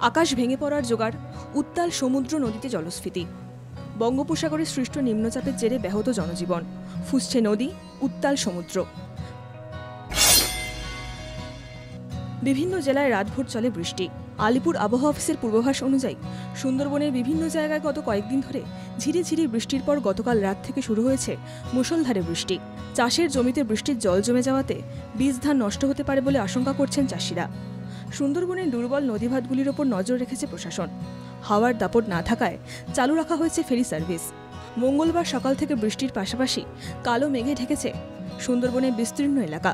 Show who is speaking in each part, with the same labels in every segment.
Speaker 1: আকাশ ভেঙে পড়ার জোগাড়, উত্তাল সমুদ্র নদীতে জলস্ফীতি। বঙ্গোপসাগরে সৃষ্ট নিম্নচাপের জেরে ব্যাহত জনজীবন, ফুসছে নদী, উত্তাল সমুদ্র। বিভিন্ন জেলায় রাতভর চলে বৃষ্টি। আলিপুর আবহাওয়া অফিসের পূর্বাভাস অনুযায়ী সুন্দরবনের বিভিন্ন জায়গায় গত কয়েকদিন ধরে ঝিরিঝিরি বৃষ্টির পর গতকাল রাত থেকে শুরু হয়েছে মুষলধারে বৃষ্টি। চাষের জমিতে বৃষ্টির জল জমে যাওয়াতে বীজ ধান নষ্ট হতে পারে বলে আশঙ্কা করছেন চাষিরা। সুন্দরবনের দুর্বল নদীভাতগুলির ওপর নজর রেখেছে প্রশাসন। হাওয়ার দাপট না থাকায় চালু রাখা হয়েছে ফেরি সার্ভিস। মঙ্গলবার সকাল থেকে বৃষ্টির পাশাপাশি কালো মেঘে ঢেকেছে সুন্দরবনের বিস্তীর্ণ এলাকা।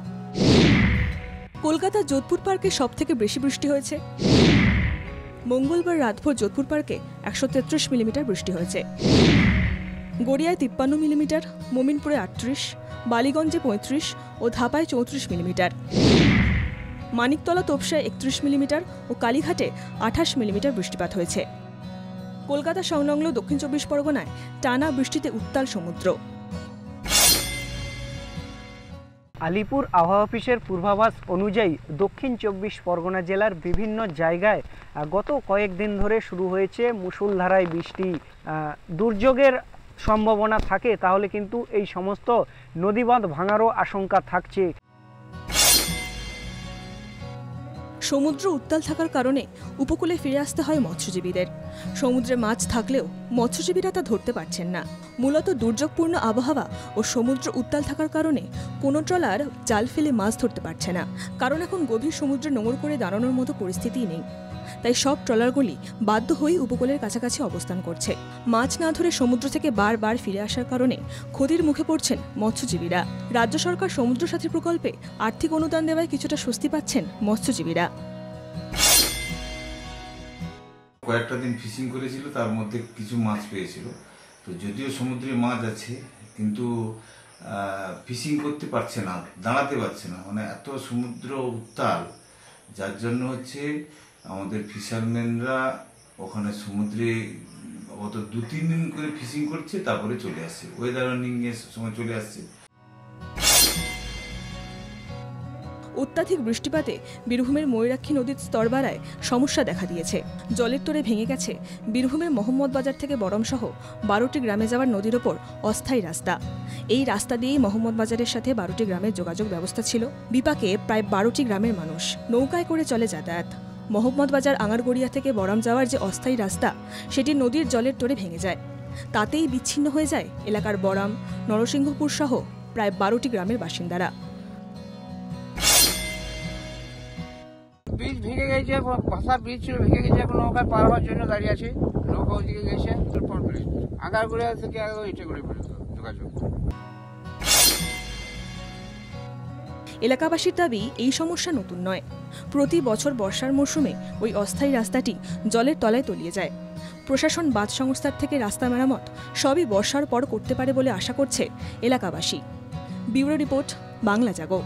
Speaker 1: কলকাতার যোধপুর পার্কে সবথেকে বেশি বৃষ্টি হয়েছে। মঙ্গলবার রাতভর যোধপুর পার্কে 133 মিলিমিটার বৃষ্টি হয়েছে। গড়িয়ায় 53 মিলিমিটার, মোমিনপুরে 38, বালিগঞ্জে 35 ও ধাপায় 34 মিলিমিটার। মানিকতলা তোপসায় 31 মিলিমিটার ও কালীঘাটে 28 মিলিমিটার বৃষ্টিপাত হয়েছে। কলকাতা সংলগ্ন দক্ষিণ 24 পরগনায় টানা বৃষ্টিতে উত্তাল সমুদ্র।
Speaker 2: আলিপুর আবহাওয়া অফিসের পূর্বাভাস অনুযায়ী দক্ষিণ 24 পরগনা জেলার বিভিন্ন জায়গায় গত কয়েকদিন ধরে শুরু হয়েছে মুষলধারায় বৃষ্টি। দুর্যোগের সম্ভাবনা থাকে তাহলে কিন্তু এই সমস্ত নদীবাঁধ ভাঙারও আশঙ্কা থাকছে।
Speaker 1: সমুদ্র উত্তাল থাকার কারণে উপকূলে ফিরে আসতে হয় মৎস্যজীবীদের। সমুদ্রে মাছ থাকলেও মৎস্যজীবীরা তা ধরতে পারছেন না। মূলত দুর্যোগপূর্ণ আবহাওয়া ও সমুদ্র উত্তাল থাকার কারণে কোনো ট্রলার জাল ফেলে মাছ ধরতে পারছে না, কারণ এখন গভীর সমুদ্রে নোঙর করে দাঁড়ানোর মতো পরিস্থিতিই নেই। তাই সব ট্রলারগুলি বাধ্য হয়েই উপকূলের কাছাকাছি অবস্থান করছে। মাছ না ধরে সমুদ্র থেকে বারবার ফিরে আসার কারণে ক্ষতির মুখে পড়ছেন মৎস্যজীবীরা। রাজ্য সরকার সমুদ্র সাথী প্রকল্পে আর্থিক অনুদান দেওয়ায় কিছুটা স্বস্তি পাচ্ছেন মৎস্যজীবীরা।
Speaker 3: কয়েকটা দিন ফিশিং করেছিল, তার মধ্যে কিছু মাছ পেয়েছিল। তো যদিও সমুদ্রে মাছ আছে, কিন্তু ফিশিং করতে পারছে না, দাঁড়াতে পারছে না, মানে এত সমুদ্র উত্তাল, যার জন্য হচ্ছে আমাদের ফিশারম্যানরা ওখানে সমুদ্রে অত 2-3 দিন করে ফিশিং করছে, তারপরে চলে আসছে, ওয়েদার ওয়ার্নিং এর সময় চলে আসছে।
Speaker 1: অত্যাধিক বৃষ্টিপাতে বীরভূমের ময়ূরাক্ষী নদীর স্তর বাড়ায় সমস্যা দেখা দিয়েছে। জলের তোড়ে ভেঙে গেছে বীরভূমের মোহাম্মদ বাজার থেকে বরম সহ 12টি গ্রামে যাওয়ার নদীর ওপর অস্থায়ী রাস্তা। এই রাস্তা দিয়েই মোহাম্মদ বাজারের সাথে 12টি গ্রামের যোগাযোগ ব্যবস্থা ছিল। বিপাকে প্রায় 12টি গ্রামের মানুষ নৌকায় করে চলে যাতায়াত। মোহাম্মদ বাজার আঙারগড়িয়া থেকে বরম যাওয়ার যে অস্থায়ী রাস্তা, সেটি নদীর জলের তোড়ে ভেঙে যায়। তাতেই বিচ্ছিন্ন হয়ে যায় এলাকার বরম, নরসিংহপুর সহ প্রায় 12টি গ্রামের বাসিন্দারা।
Speaker 4: ব্রিজ ভেঙে গেছে, ভাষা ব্রিজ ছিল, ভেঙে গেছে। এখন নৌকায় পার হওয়ার জন্য দাঁড়িয়ে আছে। নৌকা ওইদিকে গেছে, তারপর ব্রিজ আগারগুড়িয়া থেকে ইটাগুড়ি পর্যন্ত যোগাযোগ।
Speaker 1: এলাকাবাসীর দাবি, এই সমস্যা নতুন নয়। প্রতি বছর বর্ষার মরশুমে ওই অস্থায়ী রাস্তাটি জলের তলায় তলিয়ে যায়। প্রশাসন, বাঁধ সংস্থার থেকে রাস্তা মেরামত সবই বর্ষার পর করতে পারে বলে আশা করছে এলাকাবাসী। ব্যুরো রিপোর্ট, বাংলা জাগো।